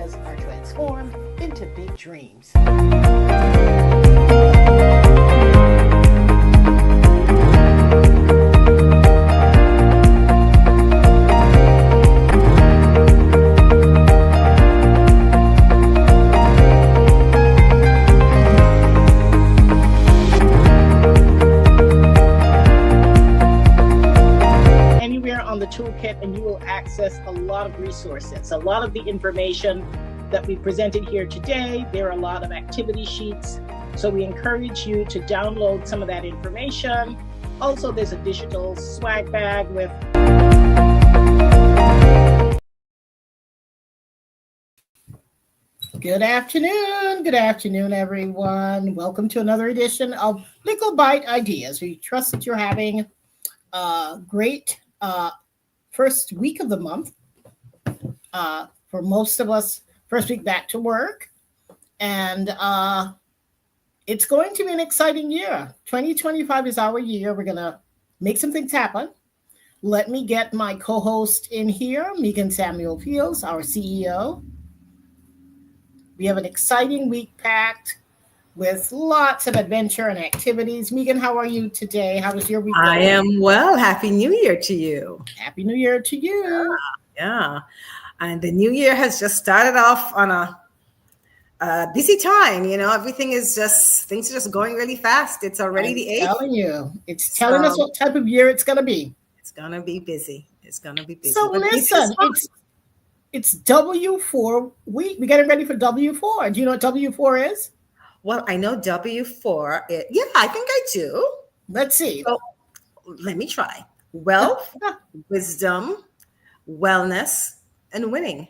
ideas are transformed into big dreams. On the toolkit, and you will access a lot of resources. A lot of the information that we presented here today, there are a lot of activity sheets. So we encourage you to download some of that information. Also, there's a digital swag bag with Good afternoon, everyone. Welcome to another edition of Likkle Byte Ideas. We trust that you're having a great first week of the month. For most of us, first week back to work. And it's going to be an exciting year. 2025 is our year. We're going to make some things happen. Let me get my co-host in here, Megan Samuel Fields, our CEO. We have an exciting week packed with lots of adventure and activities. Megan, how are you today? How was your week? I am well. Happy New Year to you. Happy New Year to you. Yeah. And the new year has just started off on a busy time. You know, things are just going really fast. It's already the 8th. It's telling us what type of year it's going to be. It's going to be busy. So listen, it's W4 week. We're getting ready for W4. Do you know what W4 is? Well, I know W4. Yeah, I think I do. Let's see. So, let me try. Wealth, wisdom, wellness, and winning.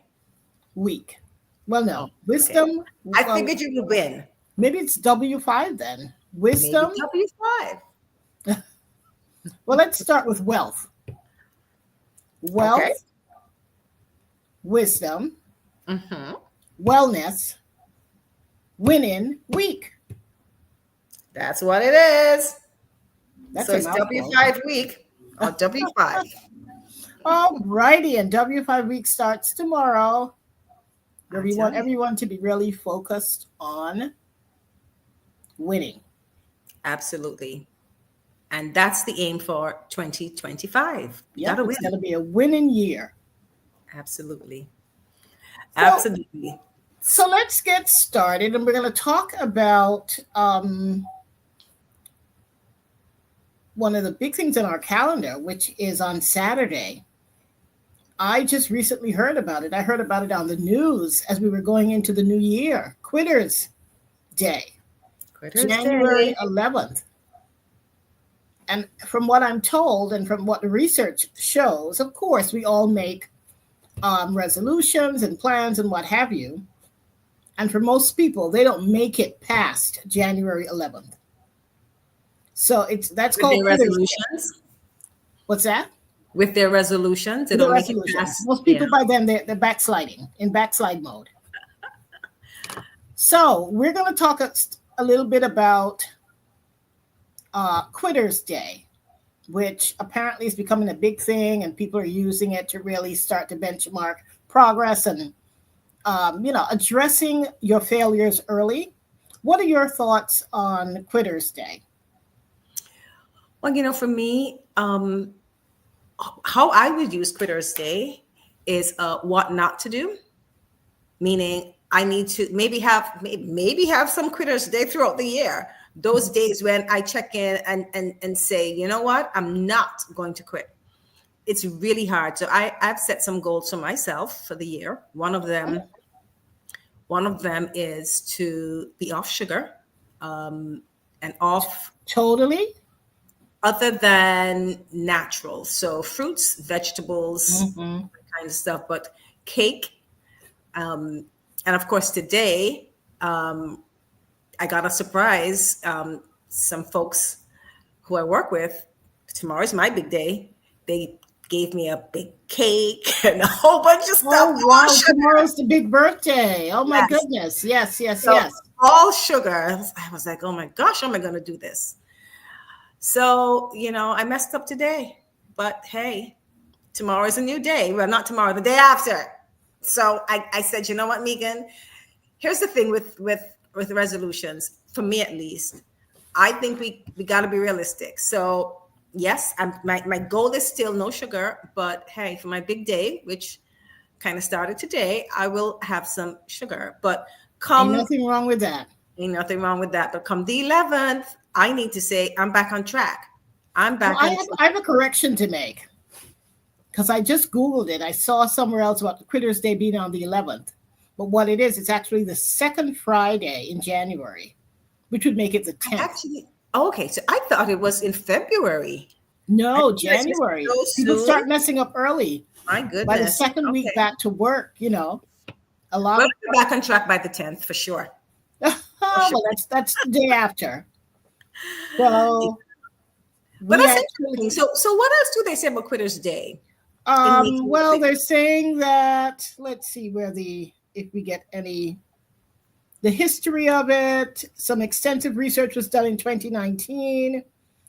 Week. Well, no. Wisdom. Okay. I figured you would win. Maybe it's W5 then. Wisdom. Maybe W5. Well, let's start with wealth. Wealth. Okay. Wisdom. Wellness. Winning week. That's what it is. So it's W5 week or W5. All righty, and W5 week starts tomorrow. Where we want everyone to be really focused on winning. Absolutely. And that's the aim for 2025. Yeah, it's going to be a winning year. Absolutely. So let's get started, and we're going to talk about one of the big things in our calendar, which is on Saturday. I just recently heard about it. I heard about it on the news as we were going into the new year. Quitters Day, January 11th. And from what I'm told and from what the research shows, of course, we all make resolutions and plans and what have you. And for most people, they don't make it past January 11th. So that's called resolutions. What's that? With their resolutions, they don't make it past. Most people by then they're backsliding in backslide mode. So we're going to talk a little bit about Quitters Day, which apparently is becoming a big thing, and people are using it to really start to benchmark progress and addressing your failures early. What are your thoughts on Quitters Day? Well, for me, how I would use Quitters Day is what not to do. Meaning, I need to maybe have some Quitters Day throughout the year. Those days when I check in and say, you know what, I'm not going to quit. It's really hard. So I've set some goals for myself for the year. One of them is to be off sugar, and off totally other than natural. So fruits, vegetables, kind of stuff, but cake. And of course, today, I got a surprise. Some folks who I work with, tomorrow's my big day. They gave me a big cake and a whole bunch of stuff. Oh, wow. Tomorrow's the big birthday. Oh, my goodness. Yes. All sugar. I was like, oh, my gosh, how am I going to do this? So, I messed up today. But, hey, tomorrow is a new day. Well, not tomorrow, the day after. So I said, you know what, Megan? Here's the thing with resolutions, for me at least. I think we got to be realistic. So yes, my goal is still no sugar, but hey, for my big day, which kind of started today, I will have some sugar. But Ain't come, nothing wrong with that. ain't nothing wrong with that. But come the 11th, I need to say I'm back on track. I'm Well, back on track. I have a correction to make because I just Googled it. I saw somewhere else about the Critters Day being on the 11th. But what it is, it's actually the second Friday in January, which would make it the 10th. Actually, okay. So I thought it was in February. No, It's just January. so People soon. start messing up early. My By the goodness. second week Okay. back to work, a lot We'll of be back on track by the 10th for sure. well, that's the day after. So But we that's actually interesting. So what else do they say about Quitter's Day? In making well, the- they're saying that let's see if we get any the history of it. Some extensive research was done in 2019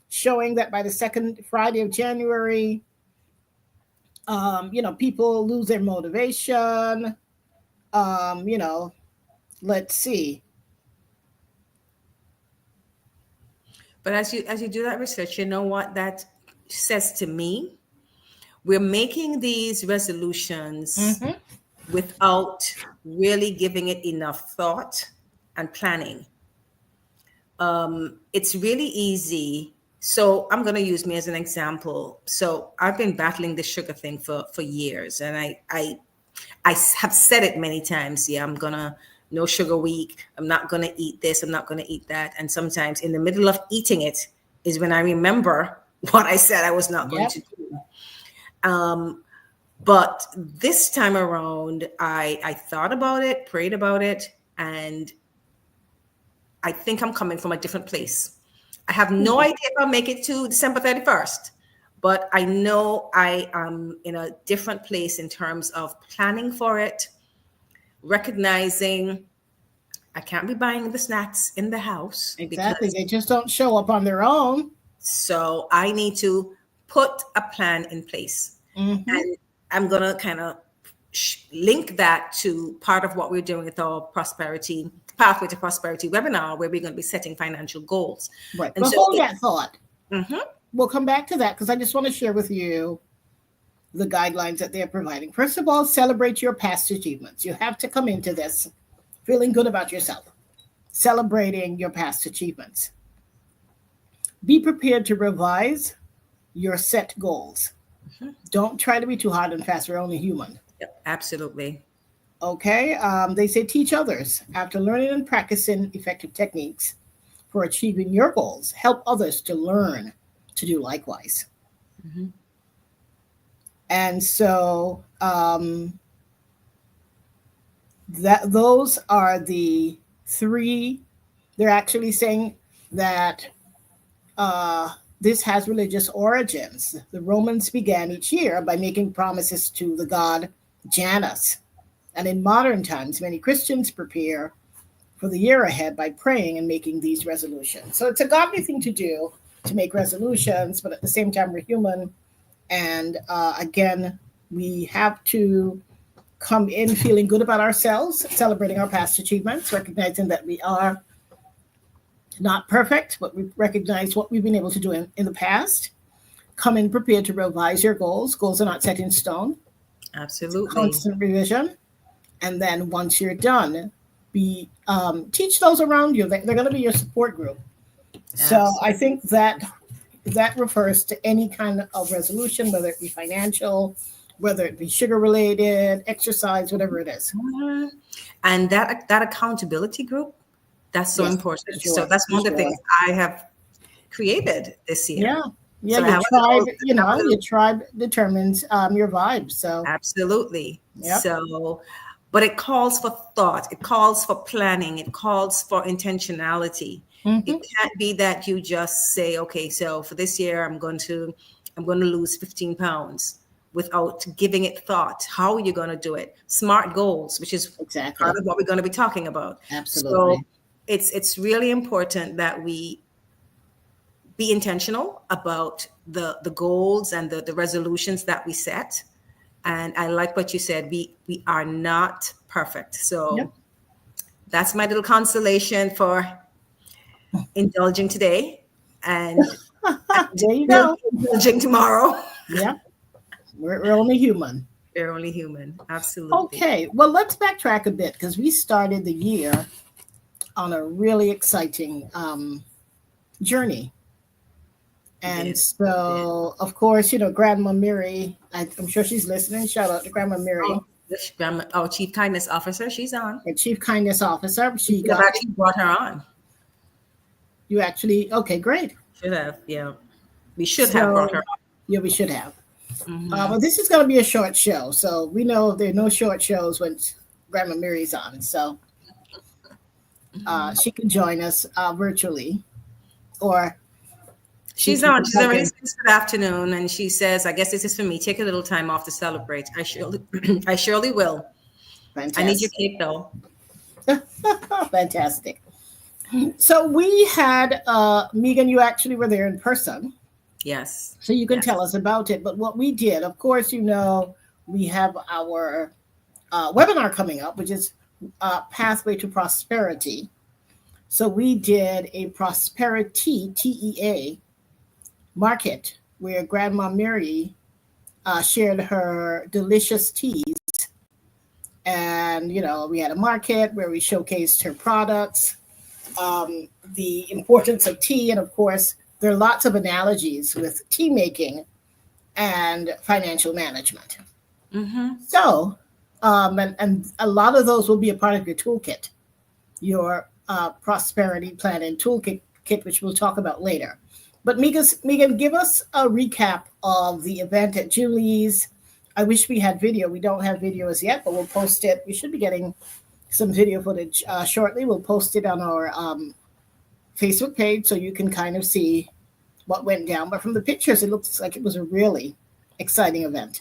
showing that by the second Friday of January, people lose their motivation. Let's see. But as you do that research, you know what that says to me? We're making these resolutions Mhm. without really giving it enough thought and planning. It's really easy. So I'm going to use me as an example. So I've been battling the sugar thing for years, and I have said it many times. Yeah, I'm gonna no sugar week. I'm not gonna eat this. I'm not gonna eat that. And sometimes in the middle of eating it is when I remember what I said I was not going Yep. to do. But this time around, I thought about it, prayed about it, and I think I'm coming from a different place. I have no idea if I'll make it to December 31st, but I know I am in a different place in terms of planning for it, recognizing I can't be buying the snacks in the house Exactly. because They just don't show up on their own. so I need to put a plan in place. Mhm. And I'm going to kind of link that to part of what we're doing with our prosperity pathway to prosperity webinar, where we're going to be setting financial goals. Right. And But so hold that thought. Mhm. We'll come back to that because I just want to share with you the guidelines that they're providing. First of all, celebrate your past achievements. You have to come into this feeling good about yourself, celebrating your past achievements. Be prepared to revise your set goals. Don't try to be too hard and fast. We're only human. Yep, absolutely. Okay. They say teach others. After learning and practicing effective techniques for achieving your goals, help others to learn to do likewise. Mhm. And so those are the three. They're actually saying that this has religious origins. The Romans began each year by making promises to the god Janus. And in modern times, many Christians prepare for the year ahead by praying and making these resolutions. So it's a godly thing to do to make resolutions, but at the same time, we're human. And again, we have to come in feeling good about ourselves, celebrating our past achievements, recognizing that we are not perfect, but we recognize what we've been able to do in the past. Come in prepared to revise your goals. Goals are not set in stone. Absolutely. Constant revision. And then once you're done, teach those around you. They're going to be your support group. So Absolutely. I think that refers to any kind of resolution, whether it be financial, whether it be sugar related, exercise, whatever it is. Mhm. And that accountability group, that's so Yes, important. for sure, So that's one of the for things I have created this year. Yeah. Yeah, So I your have a tribe, little- your tribe determines your vibe. So Absolutely. Yep. So, but it calls for thought, it calls for planning, it calls for intentionality. Mhm. It can't be that you just say, okay, so for this year I'm going to lose 15 pounds without giving it thought. How are you going to do it? Smart goals, which is Exactly. part of what we're going to be talking about. Absolutely. So it's really important that we be intentional about the goals and the resolutions that we set, And I like what you said. We are not perfect. Yep. So that's my little consolation for indulging today, and There you we'll go. be indulging tomorrow. Yep. We're only human. We're only human. Absolutely. Okay. Well, let's backtrack a bit because we started the year on a really exciting journey. We And did. We did. so, of course, Grandma Mary, I'm sure she's listening. Shout out to Grandma Mary, Oh, our Chief Kindness Officer, she's on. our Chief Kindness Officer. We She should have got actually brought her on. you actually, okay, great. Should have, yeah. We should have brought her So, yeah, we should have. on. But this is going to be a short show. So, we know there are no short shows when Grandma Mary's on. So, she can join us virtually, or She's can on. She's type already in. said good afternoon, and she says, "I guess this is for me. Take a little time off to celebrate. I surely, I surely will. I need your Fantastic. cake, though." Fantastic. So, we had, Megan, you actually were there in person. Yes. So you can Yes. tell us about it. But what we did, of course, we have our webinar coming up, which is Pathway to Prosperity. So we did a Prosperity TEA market where Grandma Mary shared her delicious teas. And, we had a market where we showcased her products, the importance of tea. And of course, there are lots of analogies with tea making and financial management. Mm-hmm. So, and a lot of those will be a part of your toolkit, your prosperity planning toolkit, which we'll talk about later. But Megan, give us a recap of the event at Julie's. I wish we had video. We don't have video as yet, but we'll post it. We should be getting some video footage shortly. We'll post it on our Facebook page so you can kind of see what went down. But from the pictures, it looks like it was a really exciting event.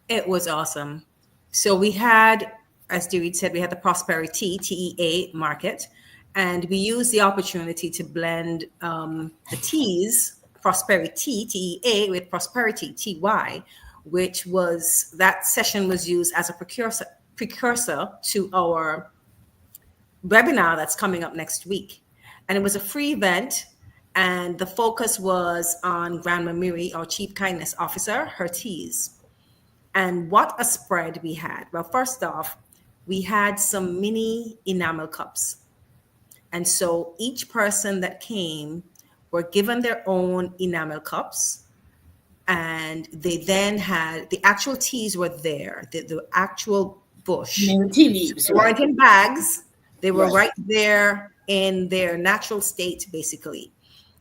It was awesome. So we had, as Dewey said, we had the Prosperity TEA market, and we used the opportunity to blend the T's, Prosperity TEA, with Prosperity TY, which was, that session was used as a precursor to our webinar that's coming up next week. And it was a free event, and the focus was on Grandma Miri, our Chief Kindness Officer, her teas. And what a spread we had. Well, first off, we had some mini enamel cups. And so each person that came were given their own enamel cups. And they then had, the actual teas were there, the actual bush. The tea leaves. They weren't in bags. They were Right. right there in their natural state, basically.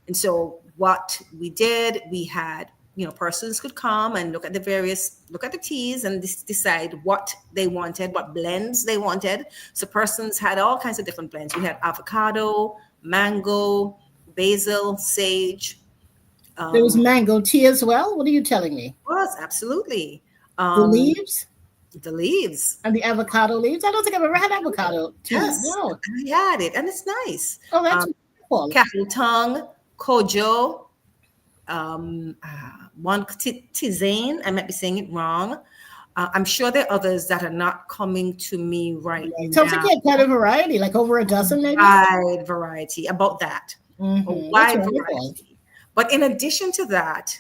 And so what we did, we had, persons could come and look at the teas and decide what they wanted, what blends they wanted. So persons had all kinds of different blends. We had avocado, mango, basil, sage. There was mango tea as well. What are you telling me? Was absolutely. The leaves The leaves. and the avocado leaves. I don't think I've ever had avocado tea. Yes, No. I had it, and it's nice. Oh, that's wonderful. Cattle tongue, kojo, one tisane. I might be saying it wrong. I'm sure there are others that are not coming to me right Sounds like now. you had quite a variety, like over a dozen maybe. Wide variety about that. Mhm. A That's wide wonderful. variety. But in addition to that,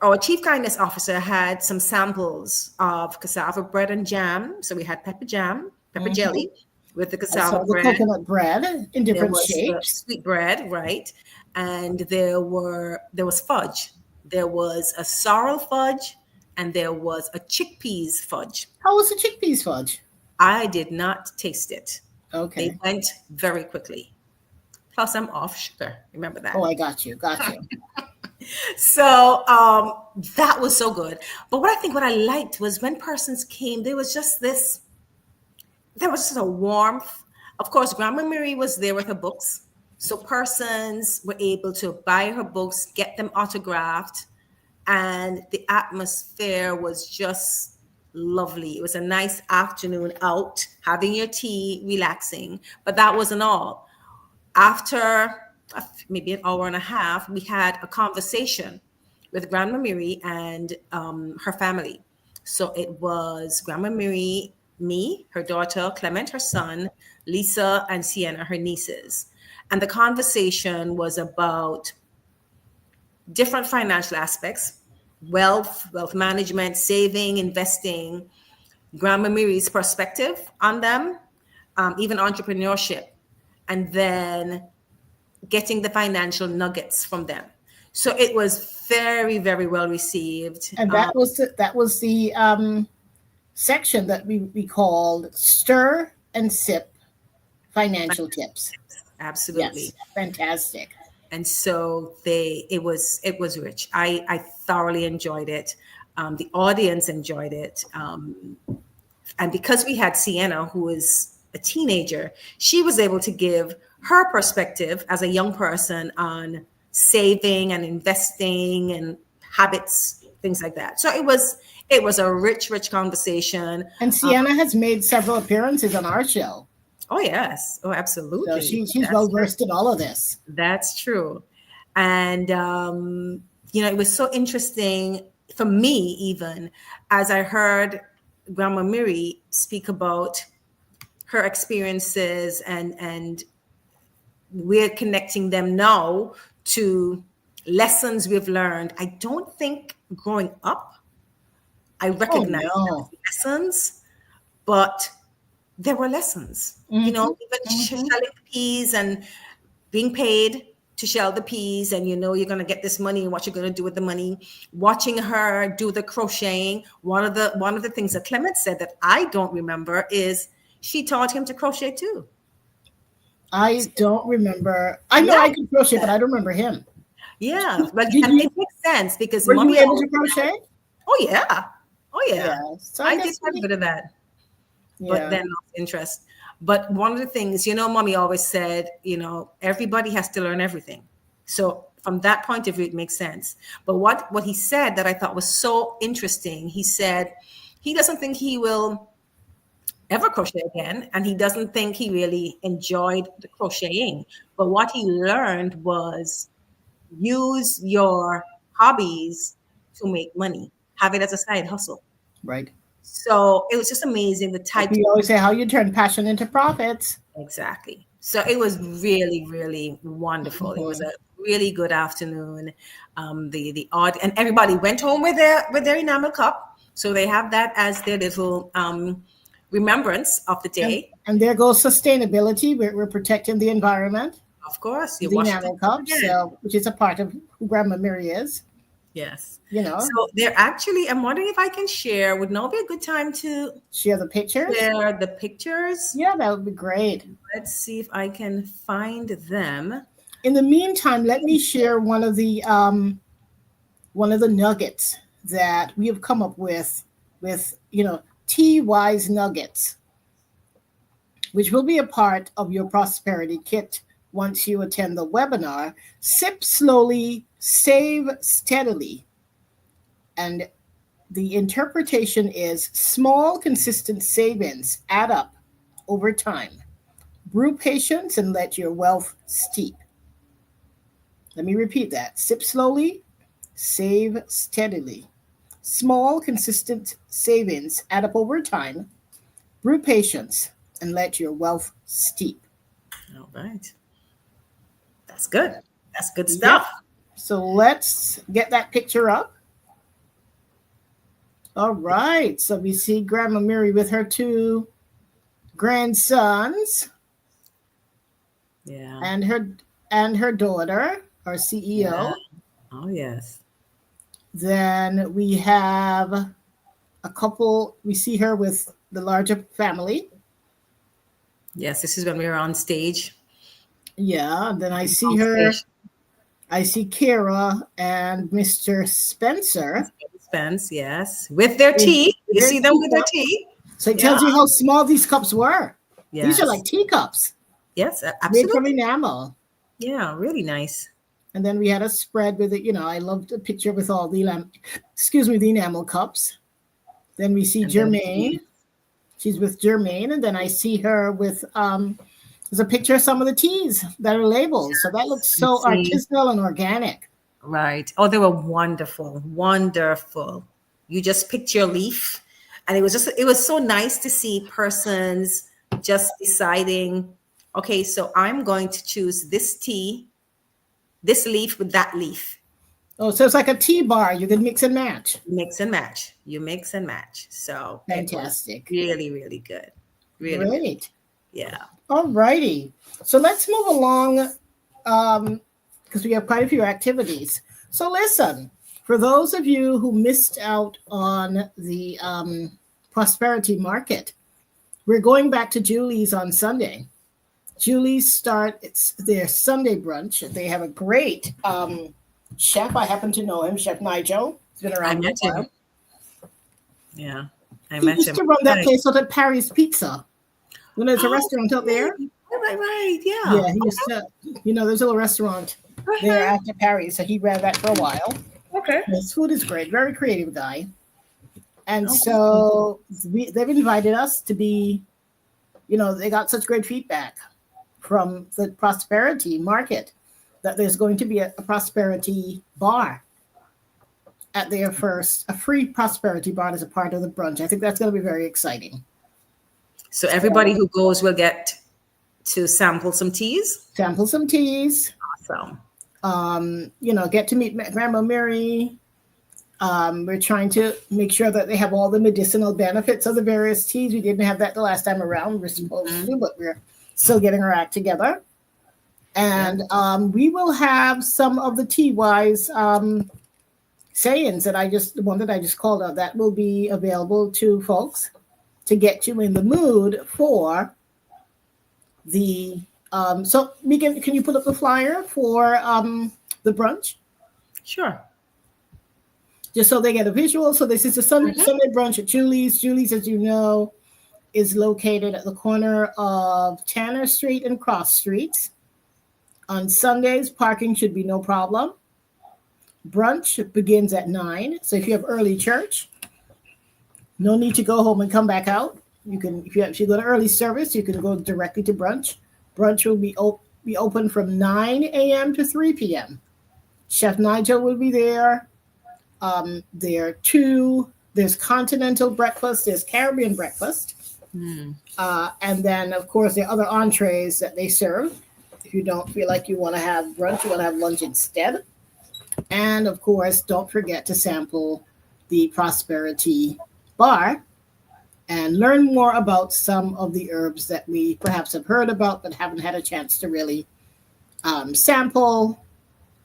our Chief Kindness Officer had some samples of cassava bread and jam. So we had pepper jam, pepper jelly with the I cassava saw the bread. coconut bread in There different was the shapes. sweet bread, right? And there was fudge. There was a sorrel fudge, and there was a chickpeas fudge. How was the chickpeas fudge? I did not taste it. Okay. They went very quickly. Plus, I'm off sugar. Remember that. Oh, I got you. So that was so good. But what I liked was when persons came, there was just a warmth. Of course, Grandma Mary was there with her books. So persons were able to buy her books, get them autographed, and the atmosphere was just lovely. It was a nice afternoon out, having your tea, relaxing. But that wasn't all. After maybe an hour and a half, we had a conversation with Grandma Miri and her family. So it was Grandma Mary, me, her daughter, Clement, her son, Lisa, and Sienna, her nieces. And the conversation was about different financial aspects: wealth management, saving, investing, Grandma Mary's perspective on them, even entrepreneurship, and then getting the financial nuggets from them. So it was very, very well received. And that was the section that we called Stir and Sip Financial Tips. Absolutely. Yes, fantastic. And so it was rich. I thoroughly enjoyed it. The audience enjoyed it. And because we had Sienna, who is a teenager, she was able to give her perspective as a young person on saving and investing and habits, things like that. So it was a rich conversation. And Sienna has made several appearances on our show. Oh yes, oh So absolutely. she's well versed in all of this. That's true. And, it was so interesting for me, even as I heard Grandma Miri speak about her experiences, and we're connecting them now to lessons we've learned. I don't think growing up I Oh recognized no. lessons, but there were lessons. Mhm, Even mhm. shelling peas and being paid to shell the peas, and you're going to get this money and what you're going to do with the money. Watching her do the crocheting, one of the things that Clement said that I don't remember is she taught him to crochet too. I don't remember. I know Yeah, I could crochet, but I don't remember him. yeah, but Did and you? it makes sense because Were you mommy able always to crochet? oh yeah, oh yeah, Yeah. So I I did guess quite a bit of that, but yeah. then lost interest. But one of the things, mommy always said, everybody has to learn everything. So from that point of view, it makes sense. But what he said that I thought was so interesting, he said he doesn't think he will ever crochet again, and he doesn't think he really enjoyed the crocheting. But what he learned was use your hobbies to make money, have it as a side hustle. Right. So it was just amazing the Like types. we always say, how you turn passion into profits. Exactly. So it was really, really wonderful. It was Mhm. a really good afternoon. The odd and everybody went home with their enamel cup, so they have that as their little remembrance of the And day. and there goes sustainability. We're protecting the environment Of course, you with the wash it enamel cups, again. so which is a part of who Grandma Mary is. Yes. You know, So they're actually. I'm wondering if I can share. Would now be a good time to share the pictures. share the pictures? Yeah, that would be great. Let's see if I can find them. In the meantime, let me share one of the nuggets that we have come up with T Wise Nuggets, which will be a part of your prosperity kit once you attend the webinar. Sip slowly, save steadily. And the interpretation is small, consistent savings add up over time. Brew patience and let your wealth steep. Let me repeat that. Sip slowly, save steadily. Small, consistent savings add up over time. Brew patience and let your wealth steep. All right. That's good. That's good Yep. stuff. So let's get that picture up. All right. So we see Grandma Mary with her two grandsons Yeah. and her daughter, our Yeah. CEO. Oh, yes. Then we have a couple. We see her with the larger family. Yes. This is when we were on stage. Yeah. And then I see On her. stage. I see Kara and Mr. Spencer. Spence, yes. With their with tea. You their see them with their teacups. tea? So it Yeah. tells you how small these cups were. These are Yes. like teacups Yes. made from Absolutely. enamel. Yeah. Really nice. And then we had a spread with it. I loved the picture with all the enamel cups. Then we see And then the Germaine. tea. She's with Germaine, and then I see her with there's a picture of some of the teas that are labeled. So that looks And so see. artisanal and organic. Right. Oh, they were wonderful. Wonderful. you just picked your leaf, and it was so nice to see persons just deciding, okay, so I'm going to choose this tea, this leaf with that leaf. Oh, so it's like a tea bar. You can mix and match. Mix and match. You mix and match. So Fantastic. It was really, really good. Really, Great. really, yeah. All righty. So let's move along because we have quite a few activities. So listen, for those of you who missed out on the prosperity market, we're going back to Julie's on Sunday. Julie's it's their Sunday brunch. They have a great chef. I happen to know him, Chef Nigel. He's been around. I met him. Yeah, he used to run that place out at Paris Pizza. There's a restaurant out there. Right, yeah. Yeah, he used to, there's a little restaurant there after Paris. So he ran that for a while. Okay. His food is great. Very creative guy. And so they've invited us to be, they got such great feedback from the prosperity market that there's going to be a prosperity bar at their first, a free prosperity bar as a part of the brunch. I think that's going to be very exciting. So everybody who goes will get to sample some teas? Sample some teas. Awesome. Get to meet Grandma Mary. We're trying to make sure that they have all the medicinal benefits of the various teas. We didn't have that the last time around. We're supposed to, but we're still getting our act together. And we will have some of the tea-wise sayings the one that I just called out, that will be available to folks to get you in the mood for the so Megan, can you put up the flyer for the brunch? Sure. Just so they get a visual. So this is a Sunday brunch at Julie's. Julie's, as you know, is located at the corner of Tanner Street and Cross Streets. On Sundays, parking should be no problem. Brunch begins at 9. So if you have early church, no need to go home and come back out. You can, if you go to early service, you can go directly to brunch. Brunch will be open from 9 a.m. to 3 p.m. Chef Nigel will be there. There's continental breakfast, there's Caribbean breakfast. And then, of course, there are other entrees that they serve. If you don't feel like you want to have brunch, you want to have lunch instead. And, of course, don't forget to sample the Prosperity Bar and learn more about some of the herbs that we perhaps have heard about but haven't had a chance to really sample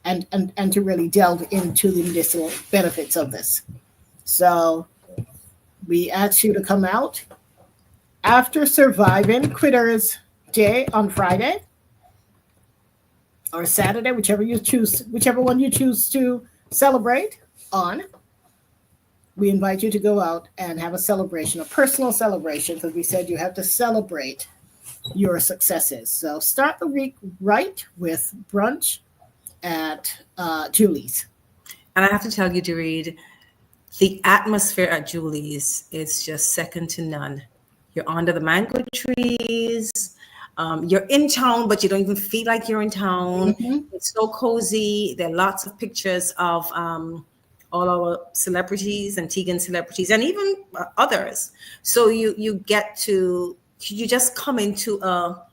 and to really delve into the medicinal benefits of this. So we ask you to come out after surviving Critters Day on Friday or Saturday, whichever one you choose to celebrate on. We invite you to go out and have a celebration, a personal celebration, because we said you have to celebrate your successes. So start the week right with brunch at Julie's. And I have to tell you, Doreed, the atmosphere at Julie's is just second to none. You're under the mango trees. You're in town, but you don't even feel like you're in town. It's so cozy. There are lots of pictures of all our celebrities and Tegan celebrities and even others. So you just come into a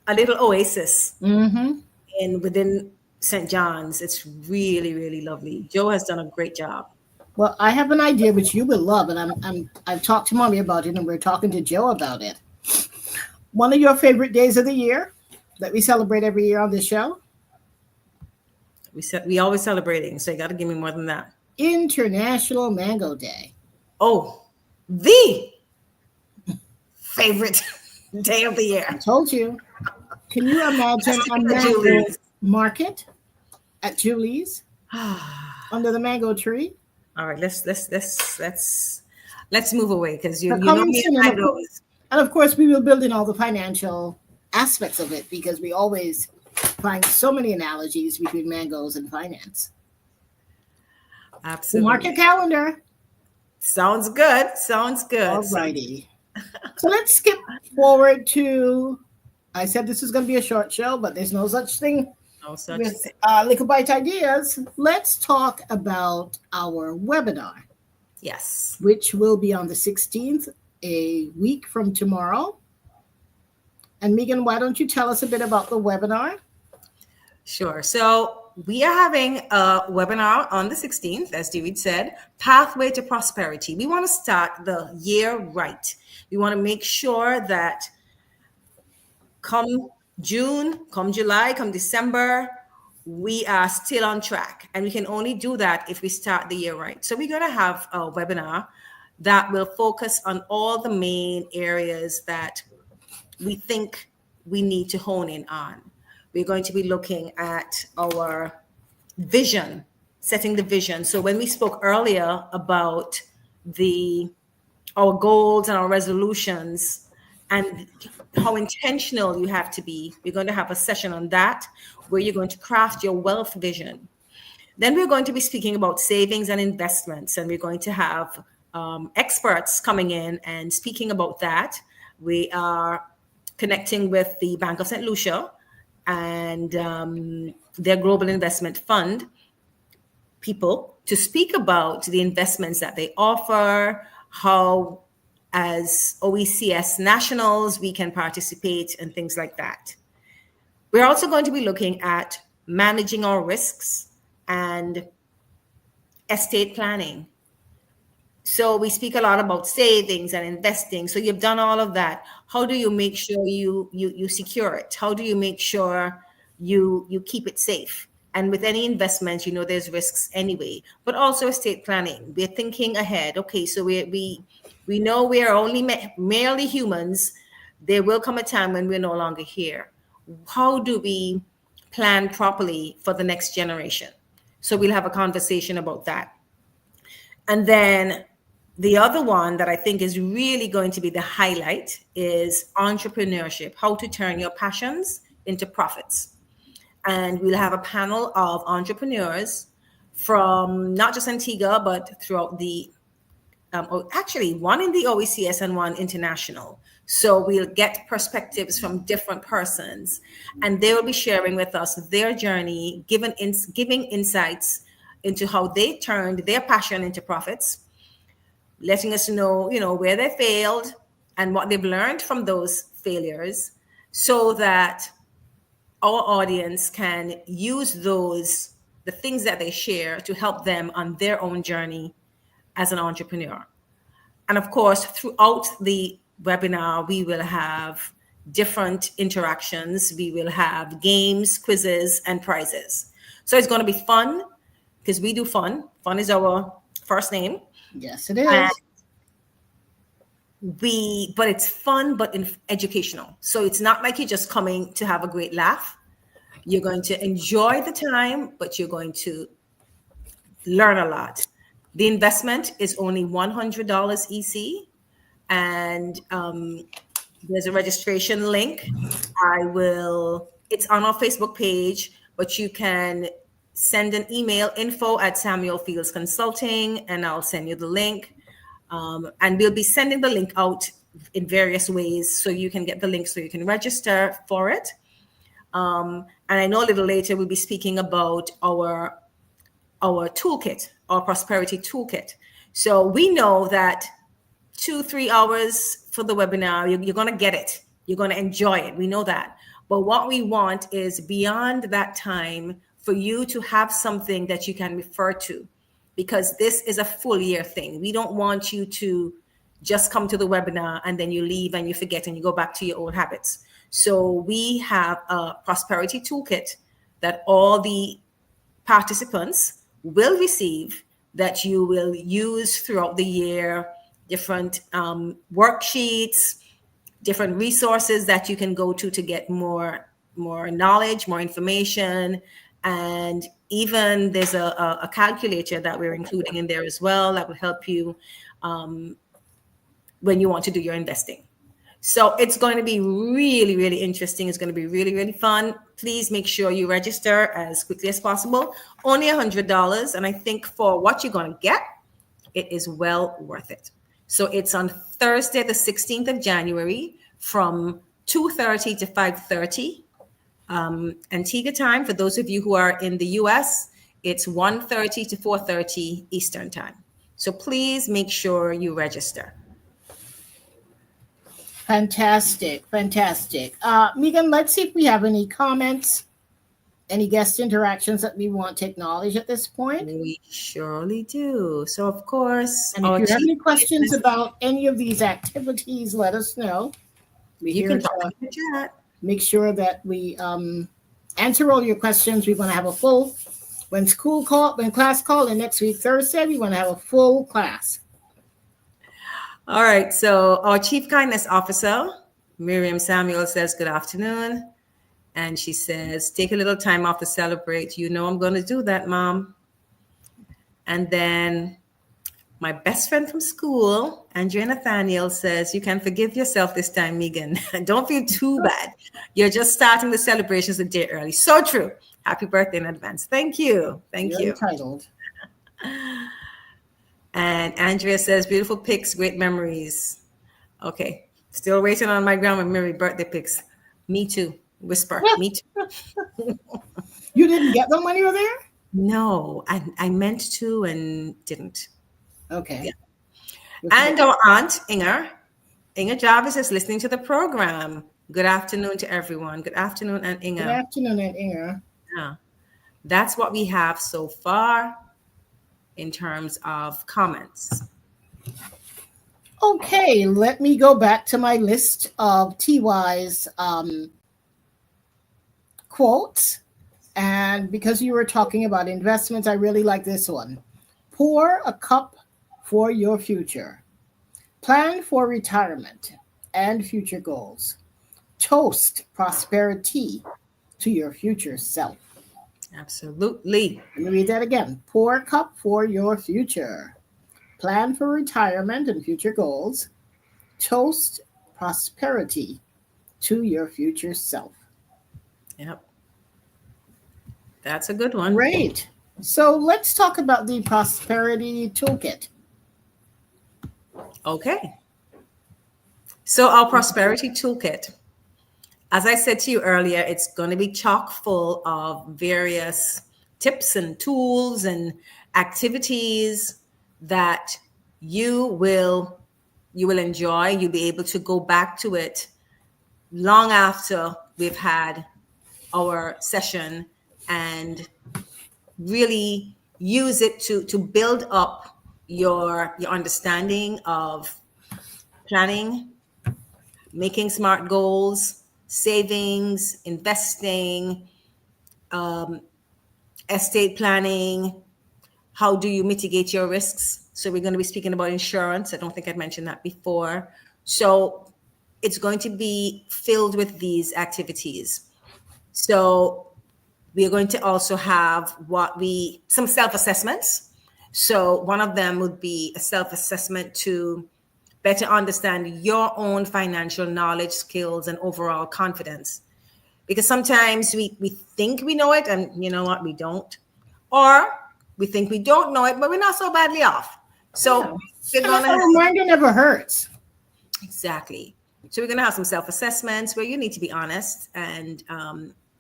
little oasis and within St. John's. It's really, really lovely. Joe has done a great job. Well, I have an idea which you will love, and I've talked to Mommy about it, and we're talking to Joe about it. One of your favorite days of the year that we celebrate every year on this show? We always celebrating, so you got to give me more than that. International Mango Day. Oh, the favorite day of the year. I told you. Can you imagine a mango market at Julie's under the mango tree? All right, let's move away because you know me and mangoes. And of course, we will build in all the financial aspects of it because we always find so many analogies between mangoes and finance. Absolutely. So mark your calendar. Sounds good. All righty. So let's skip forward to, I said this is going to be a short show, but there's no such thing with Likkle Byte Ideas. Let's talk about our webinar. Yes. which will be on the 16th, a week from tomorrow. And Megan, why don't you tell us a bit about the webinar? Sure. So we are having a webinar on the 16th, as David said, Pathway to Prosperity. We want to start the year right. We want to make sure that come June, come July, come December, we are still on track. And we can only do that if we start the year right. So we're going to have a webinar that will focus on all the main areas that we think we need to hone in on. We're going to be looking at our vision, setting the vision. So when we spoke earlier about our goals and our resolutions and how intentional you have to be, we're going to have a session on that where you're going to craft your wealth vision. Then we're going to be speaking about savings and investments, and we're going to have experts coming in and speaking about that. We are connecting with the Bank of St. Lucia and their Global Investment Fund people to speak about the investments that they offer, how as OECS nationals we can participate and things like that. We're also going to be looking at managing our risks and estate planning. So we speak a lot about savings and investing. So you've done all of that. How do you make sure you secure it? How do you make sure you keep it safe? And with any investments, there's risks anyway. But also estate planning. We're thinking ahead. Okay, so we know we are only merely humans. There will come a time when we're no longer here. How do we plan properly for the next generation? So we'll have a conversation about that. And then the other one that I think is really going to be the highlight is entrepreneurship, how to turn your passions into profits. And we'll have a panel of entrepreneurs from not just Antigua, but throughout actually one in the OECS and one international. So we'll get perspectives from different persons, and they will be sharing with us their journey, giving insights into how they turned their passion into profits, letting us know, where they failed and what they've learned from those failures, so that our audience can use the things that they share to help them on their own journey as an entrepreneur. And of course, throughout the webinar, we will have different interactions. We will have games, quizzes, and prizes. So it's going to be fun because we do fun. Fun is our first name. Yes, it is. But it's fun, but educational. So it's not like you're just coming to have a great laugh. You're going to enjoy the time, but you're going to learn a lot. The investment is only $100 EC, and there's a registration link. It's on our Facebook page, but you can send an email, info@Samuel Fields Consulting, and I'll send you the link. And we'll be sending the link out in various ways, so you can get the link so you can register for it. And I know a little later we'll be speaking about our toolkit, our prosperity toolkit. So we know that 2-3 hours for the webinar, you're going to get it. You're going to enjoy it. We know that. But what we want is beyond that time for you to have something that you can refer to, because this is a full year thing. We don't want you to just come to the webinar and then you leave and you forget and you go back to your old habits. So we have a prosperity toolkit that all the participants will receive, that you will use throughout the year, different worksheets, different resources that you can go to get more knowledge, more information. And even there's a calculator that we're including in there as well that will help you when you want to do your investing. So it's going to be really, really interesting. It's going to be really, really fun. Please make sure you register as quickly as possible. Only $100. And I think for what you're going to get, it is well worth it. So it's on Thursday, the 16th of January from 2:30 to 5:30 Antigua time. For those of you who are in the US, it's 1:30 to 4:30 Eastern time. So please make sure you register. Fantastic, fantastic. Megan, let's see if we have any comments, any guest interactions that we want to acknowledge at this point. We surely do. So, of course, And if our you have chief any questions business, about any of these activities, let us know. We're you here can talk to in the chat. make sure that we answer all your questions. We want to have a full, when class call, and next week, Thursday, we want to have a full class. All right. So, our Chief Kindness Officer, Miriam Samuel, says, good afternoon. And she says, take a little time off to celebrate. You know, I'm going to do that, Mom. And then my best friend from school, Andrea Nathaniel, says, you can forgive yourself this time, Megan. Don't feel too bad. You're just starting the celebrations a day early. So true. Happy birthday in advance. Thank you. Thank You're you. entitled. And Andrea says, beautiful pics, great memories. Okay. Still waiting on my grandma Mary birthday pics. Me too. Whisper. Me too. You didn't get them when you were there? No, I meant to and didn't. Okay. Yeah. And our aunt, Inga Jarvis, is listening to the program. Good afternoon to everyone. Good afternoon, Aunt Inga. Good afternoon, Aunt Inga. Yeah. That's what we have so far in terms of comments. Okay, let me go back to my list of TY's quotes. And because you were talking about investments, I really like this one. Pour a cup for your future. Plan for retirement and future goals. Toast prosperity to your future self. Absolutely. Let me read that again. Pour a cup for your future. Plan for retirement and future goals. Toast prosperity to your future self. Yep. That's a good one. Great. So let's talk about the Prosperity Toolkit. Okay. So our Prosperity Toolkit, as I said to you earlier, it's going to be chock full of various tips and tools and activities that you will enjoy. You'll be able to go back to it long after we've had our session and really use it to build up your understanding of planning, making smart goals, savings, investing, estate planning. How do you mitigate your risks? So we're going to be speaking about insurance. I don't think I'd mentioned that before. So it's going to be filled with these activities. So we are going to also have some self-assessments. So one of them would be a self-assessment to better understand your own financial knowledge, skills, and overall confidence. Because sometimes we think we know it, and you know what, we don't. Or we think we don't know it, but we're not so badly off. So we're gonna a reminder never hurts. Exactly. So we're gonna have some self-assessments where you need to be honest, and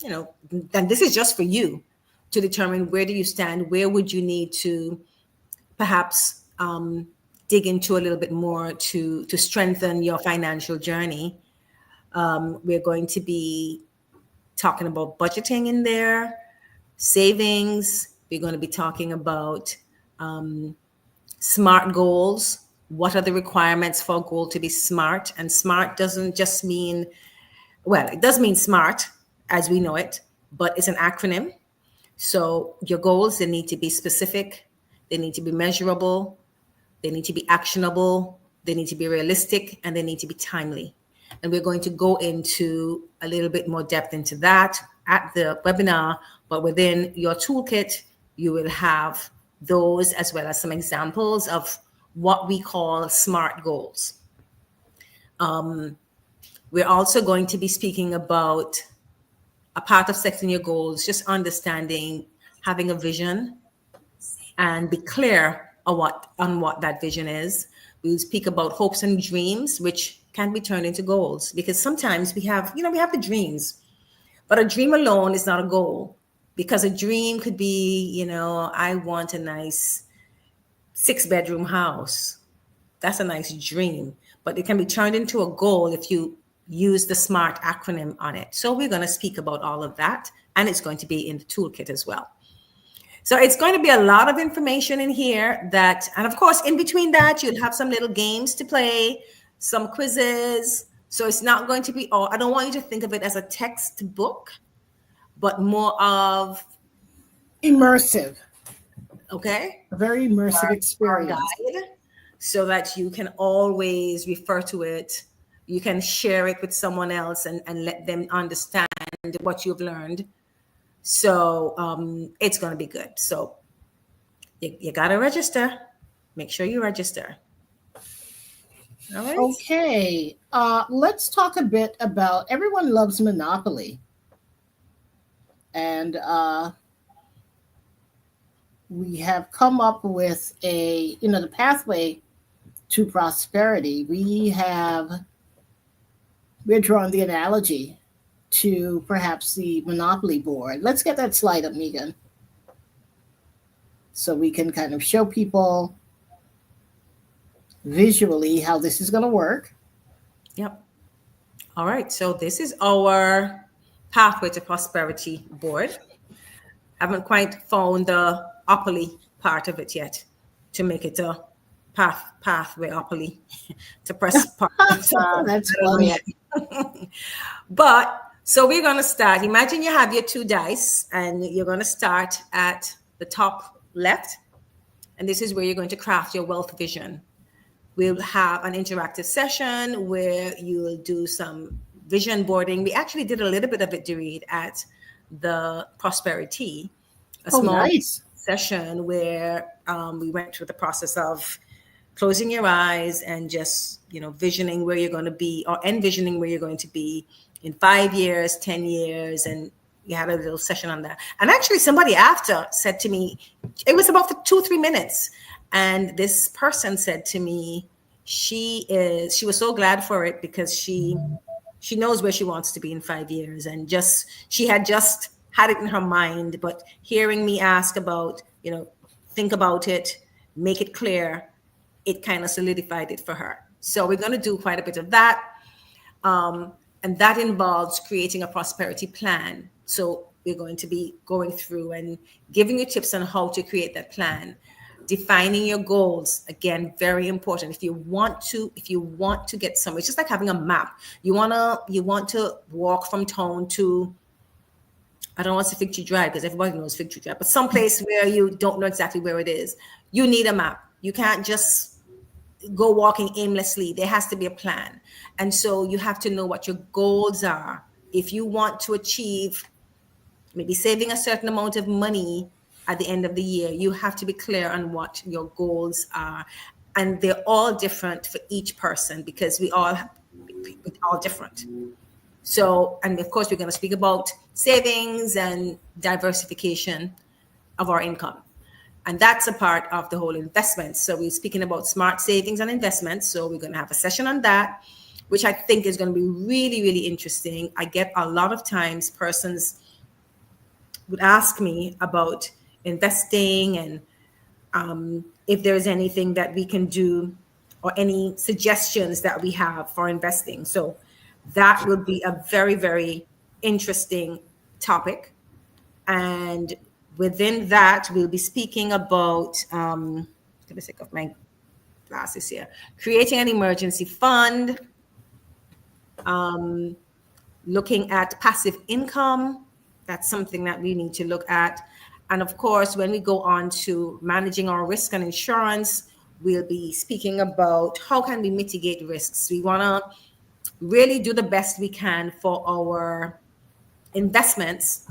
and this is just for you to determine where do you stand, where would you need to perhaps dig into a little bit more to strengthen your financial journey. We're going to be talking about budgeting in there, savings. We're going to be talking about SMART goals. What are the requirements for a goal to be SMART? And SMART doesn't just mean, well, it does mean SMART as we know it, but it's an acronym. So your goals, they need to be specific, they need to be measurable, they need to be actionable, they need to be realistic, and they need to be timely. And we're going to go into a little bit more depth into that at the webinar, but within your toolkit, you will have those as well as some examples of what we call SMART goals. We're also going to be speaking about a part of setting your goals, just understanding, having a vision, and be clear on what that vision is. We'll speak about hopes and dreams, which can be turned into goals, because sometimes we have the dreams, but a dream alone is not a goal, because a dream could be, I want a nice 6-bedroom house. That's a nice dream, but it can be turned into a goal if you use the SMART acronym on it. So we're going to speak about all of that, and it's going to be in the toolkit as well. So it's going to be a lot of information in here that, and of course, in between that, you'll have some little games to play, some quizzes. So it's not going to be all, I don't want you to think of it as a textbook, but more of Immersive. Okay. A very immersive Our experience. guide, so that you can always refer to it. You can share it with someone else and let them understand what you've learned. So it's going to be good. So you got to register. Make sure you register. All right. Okay. Let's talk a bit about everyone loves Monopoly. And we have come up with the pathway to prosperity. We're drawing the analogy to perhaps the Monopoly board. Let's get that slide up, Megan, so we can kind of show people visually how this is going to work. Yep. All right. So this is our pathway to prosperity board. Haven't quite found the opoly part of it yet to make it a pathway opoly to press. That's funny. But so we're going to start. Imagine you have your 2 dice and you're going to start at the top left. And this is where you're going to craft your wealth vision. We'll have an interactive session where you'll do some vision boarding. We actually did a little bit of it, Dorit, at the Prosperity, a small session where we went through the process of closing your eyes and just, visioning where you're going to be, or envisioning where you're going to be in 5 years, 10 years. And we had a little session on that. And actually somebody after said to me, it was about for 2-3 minutes. And this person said to me, she was so glad for it because she knows where she wants to be in 5 years. And she had just had it in her mind, but hearing me ask about, think about it, make it clear, it kind of solidified it for her. So we're going to do quite a bit of that. And that involves creating a prosperity plan. So we're going to be going through and giving you tips on how to create that plan. Defining your goals, again, very important. If you want to get somewhere, it's just like having a map. You want to walk from town to, I don't want to say Fig Tree Drive because everybody knows Fig Tree Drive, but someplace where you don't know exactly where it is. You need a map. You can't just go walking aimlessly. There has to be a plan. And so you have to know what your goals are. If you want to achieve maybe saving a certain amount of money at the end of the year, you have to be clear on what your goals are. And they're all different for each person because we're all different. So, and of course, we're going to speak about savings and diversification of our income. And that's a part of the whole investment. So we're speaking about smart savings and investments. So we're going to have a session on that, which I think is going to be really, really interesting. I get a lot of times persons would ask me about investing and if there's anything that we can do or any suggestions that we have for investing. So that will be a very, very interesting topic. And within that, we'll be speaking about, let me take off my glasses here, creating an emergency fund, looking at passive income. That's something that we need to look at. And of course, when we go on to managing our risk and insurance, we'll be speaking about how can we mitigate risks. We want to really do the best we can for our investments.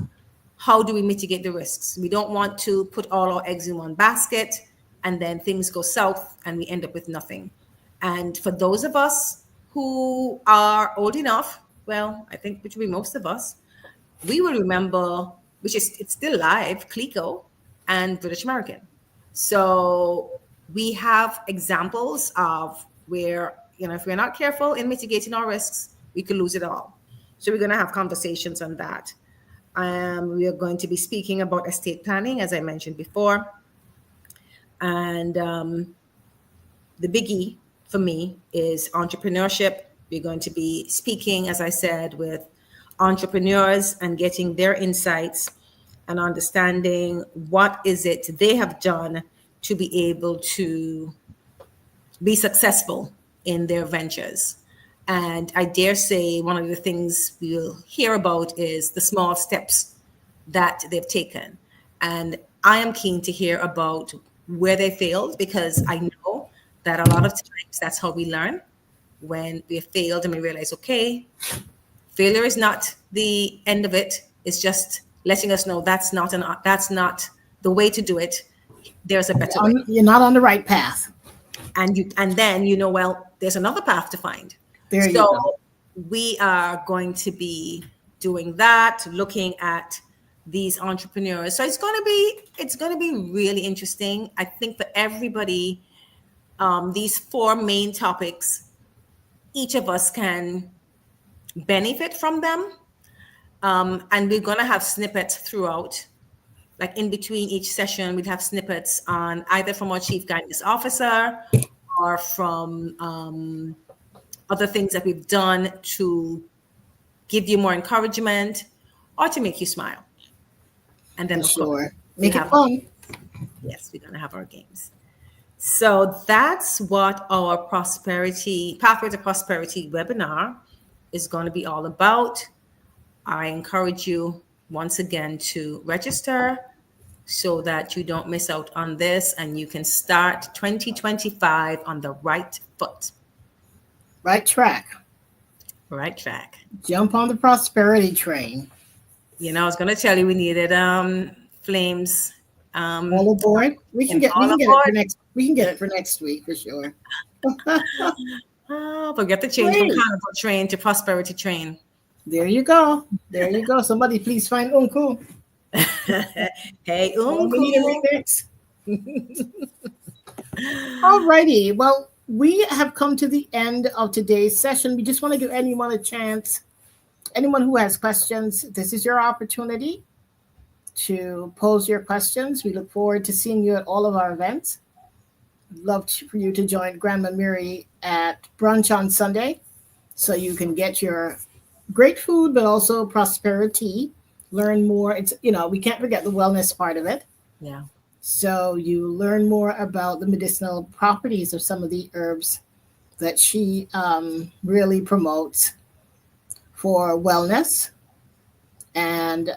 How do we mitigate the risks? We don't want to put all our eggs in one basket and then things go south and we end up with nothing. And for those of us who are old enough, well, I think which will be most of us, we will remember, it's still live, Clico and British American. So we have examples of where, if we're not careful in mitigating our risks, we could lose it all. So we're going to have conversations on that. We are going to be speaking about estate planning, as I mentioned before. And the biggie for me is entrepreneurship. We're going to be speaking, as I said, with entrepreneurs and getting their insights and understanding what is it they have done to be able to be successful in their ventures. And I dare say one of the things we'll hear about is the small steps that they've taken. And I am keen to hear about where they failed, because I know that a lot of times that's how we learn. When we have failed and we realize, okay, failure is not the end of it. It's just letting us know that's not the way to do it. There's a better way. You're not on the right path. And then well, there's another path to find. There you So go. we are going to be doing that, looking at these entrepreneurs. So it's going to be really interesting. I think for everybody, these four main topics, each of us can benefit from them. And we're going to have snippets throughout. Like in between each session, we'd have snippets on either from our Chief Guidance Officer or from other things that we've done to give you more encouragement or to make you smile. And then, of course, make it fun. Yes, we're going to have our games. So that's what our Pathway to Prosperity webinar is going to be all about. I encourage you once again to register so that you don't miss out on this and you can start 2025 on the right foot. Right track. Right track. Jump on the prosperity train. I was going to tell you we needed flames. All aboard. We can get it for next week for sure. But we have to change from carnival train to prosperity train. There you go. Somebody please find Unku. Hey, Unku. We need a remix. All righty. Well, we have come to the end of today's session. We just want to give anyone a chance. Anyone who has questions, this is your opportunity to pose your questions. We look forward to seeing you at all of our events. I'd love for you to join Grandma Mary at brunch on Sunday so you can get your great food, but also prosperity. Learn more. It's we can't forget the wellness part of it. Yeah. So you learn more about the medicinal properties of some of the herbs that she really promotes for wellness, and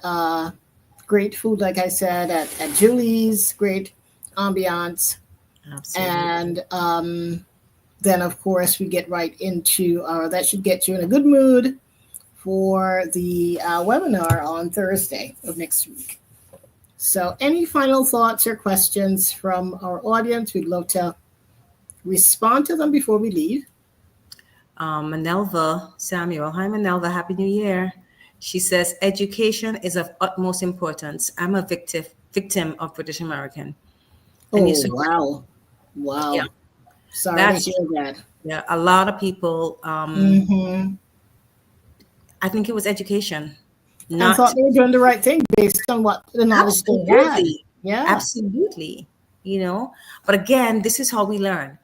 great food, like I said, at Julie's, great ambiance. Absolutely. And then, of course, we get right into that should get you in a good mood for the webinar on Thursday of next week. So any final thoughts or questions from our audience? We'd love to respond to them before we leave. Manelva Samuel. Hi, Manelva. Happy New Year. She says, education is of utmost importance. I'm a victim of British American. And wow. Yeah. Sorry to hear that. Yeah, a lot of people, I think it was education. I thought they were doing the right thing based on what the knowledge they had. Yeah, absolutely. But again, this is how we learn.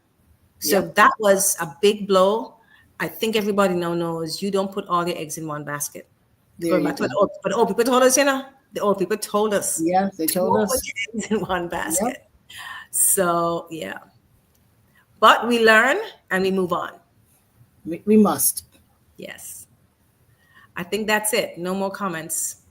So that was a big blow. I think everybody now knows you don't put all your eggs in one basket. But the old people told us, the old people told us. Yeah, they told us. Put your eggs in one basket. Yep. So, yeah. But we learn and we move on. We must. Yes. I think that's it. No more comments.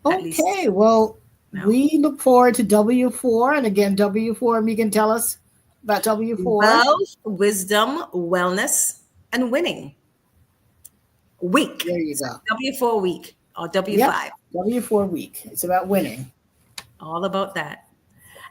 Okay. Well, we look forward to W4. And again, W4, Megan, tell us about W4. Wealth, wisdom, wellness, and winning. Week. There you go. W4 week or W5. Yep. W4 week. It's about winning. All about that.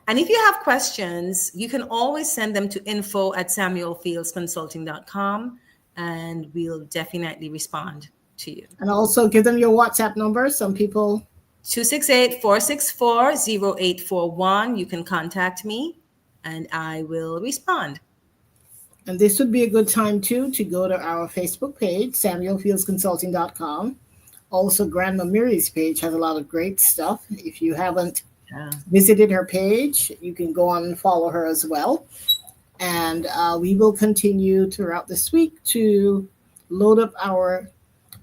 And if you have questions, you can always send them to info@samuelfieldsconsulting.com and we'll definitely respond to you. And also give them your WhatsApp number. Some people. 268-464-0841. You can contact me and I will respond. And this would be a good time, too, to go to our Facebook page, samuelfieldsconsulting.com. Also, Grandma Mary's page has a lot of great stuff. If you haven't visited her page, you can go on and follow her as well. And we will continue throughout this week to load up our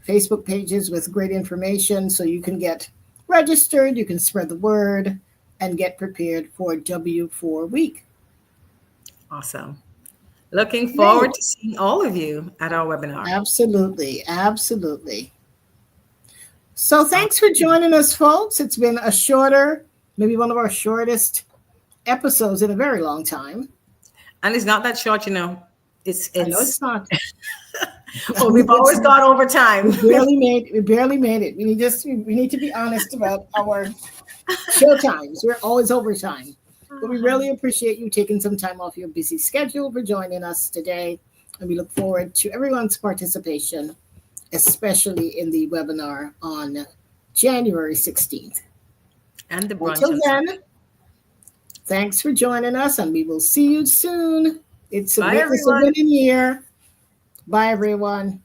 Facebook pages with great information so you can get registered, you can spread the word, and get prepared for W4 week. Awesome. Looking forward to seeing all of you at our webinar. Absolutely. Absolutely. So thanks for joining us, folks. It's been a shorter, maybe one of our shortest episodes in a very long time. And it's not that short, you know. I know it's not. Well, we've always gone over time. We barely made it. We need to be honest about our show times. We're always over time. But we really appreciate you taking some time off your busy schedule for joining us today. And we look forward to everyone's participation, especially in the webinar on January 16th. And the brunch. Until then, thanks for joining us, and we will see you soon. It's a winning year. Bye, everyone.